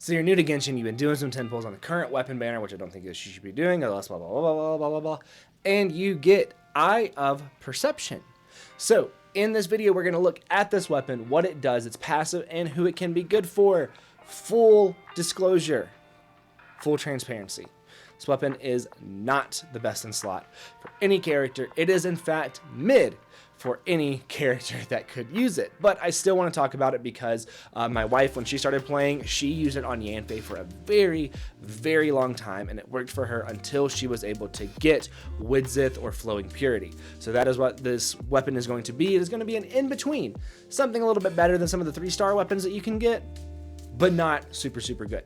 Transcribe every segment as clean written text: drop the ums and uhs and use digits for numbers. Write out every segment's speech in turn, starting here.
So you're new to Genshin, you've been doing some 10 pulls on the current weapon banner, which I don't think you should be doing, unless blah, blah, blah, blah, blah, blah, blah, and you get Eye of Perception. So in this video, we're going to look at this weapon, what it does, its passive, and who it can be good for. Full disclosure, full transparency. This weapon is not the best in slot for any character. It is in fact mid for any character that could use it. But I still want to talk about it because my wife, when she started playing, she used it on Yanfei for a very, very long time, and it worked for her until she was able to get Mid-est or Flowing Purity. So that is what this weapon is going to be. It is going to be an in-between, something a little bit better than some of the 3-star weapons that you can get, but not super, super good.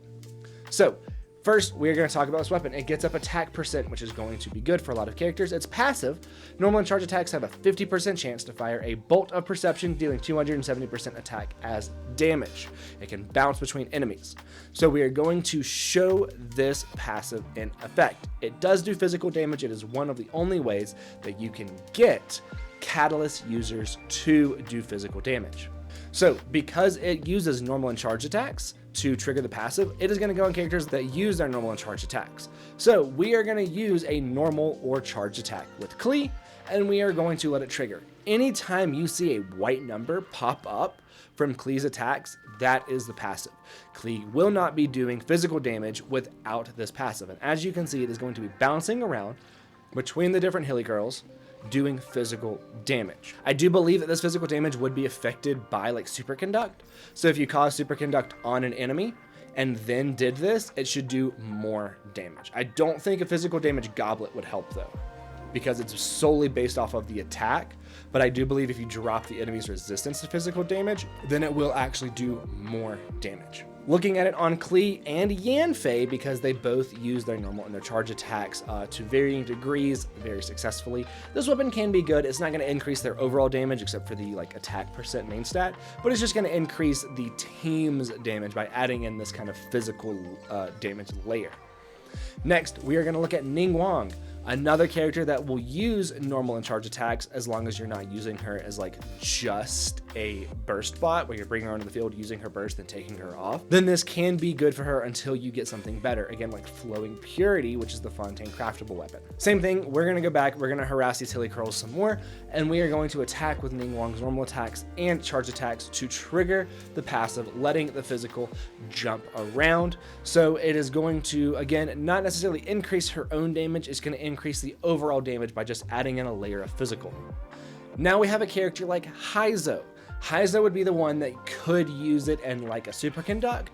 So first, we're going to talk about this weapon. It gets up attack percent, which is going to be good for a lot of characters. It's passive. Normal and charge attacks have a 50% chance to fire a bolt of perception, dealing 270% attack as damage. It can bounce between enemies. So we are going to show this passive in effect. It does do physical damage. It is one of the only ways that you can get Catalyst users to do physical damage. So because it uses normal and charge attacks to trigger the passive, it is going to go on characters that use their normal and charge attacks. So we are going to use a normal or charge attack with Klee, and we are going to let it trigger. Anytime you see a white number pop up from Klee's attacks, that is the passive. Klee will not be doing physical damage without this passive. And as you can see, it is going to be bouncing around between the different hilly curls, doing physical damage. I do believe that this physical damage would be affected by like superconduct. So if you cause superconduct on an enemy and then did this, it should do more damage. I don't think a physical damage goblet would help though, because it's solely based off of the attack. But I do believe if you drop the enemy's resistance to physical damage, then it will actually do more damage. Looking at it on Klee and Yanfei, because they both use their normal and their charge attacks to varying degrees very successfully, this weapon can be good. It's not going to increase their overall damage except for the like attack percent main stat, but it's just going to increase the team's damage by adding in this kind of physical damage layer. Next, we are going to look at Ningguang, another character that will use normal and charge attacks as long as you're not using her as like just a burst bot where you're bringing her onto the field using her burst and taking her off. Then this can be good for her until you get something better. Again, like Flowing Purity, which is the Fontaine craftable weapon. Same thing, we're going to go back, we're going to harass these hilly curls some more, and we are going to attack with Ningguang's normal attacks and charge attacks to trigger the passive, letting the physical jump around. So it is going to, again, not necessarily increase her own damage, it's going to increase the overall damage by just adding in a layer of physical. Now we have a character like Haizo. Haizo would be the one that could use it in like a superconduct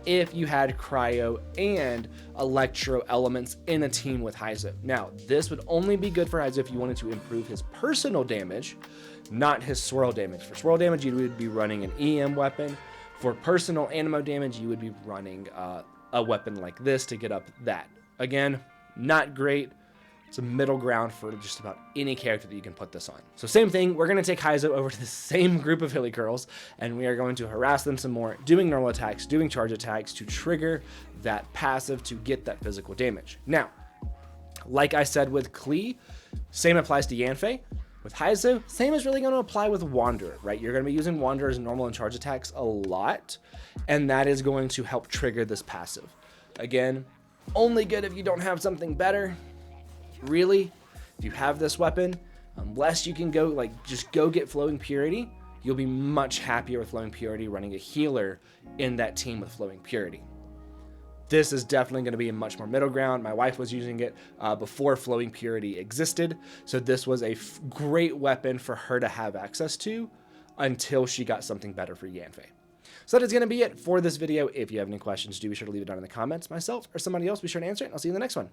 if you had cryo and electro elements in a team with Haizo. Now, this would only be good for Haizo if you wanted to improve his personal damage, not his swirl damage. For swirl damage, you would be running an EM weapon. For personal animo damage, you would be running a weapon like this to get up that. Again, not great. It's a middle ground for just about any character that you can put this on. So same thing, we're going to take Haizo over to the same group of hilly curls, and we are going to harass them some more, doing normal attacks, doing charge attacks to trigger that passive to get that physical damage. Now, like I said with Klee, same applies to Yanfei. With Haizo, same is really going to apply with Wanderer, right? You're going to be using Wanderer's normal and charge attacks a lot, and that is going to help trigger this passive. Again, only good if you don't have something better. Really, if you have this weapon, unless you can go like just go get Flowing Purity, you'll be much happier with Flowing Purity running a healer in that team with Flowing Purity. This is definitely going to be a much more middle ground. My wife was using it before Flowing Purity existed, so this was a great weapon for her to have access to until she got something better for Yanfei. So that is going to be it for this video. If you have any questions, do be sure to leave it down in the comments. Myself or somebody else, be sure to answer it, and I'll see you in the next one.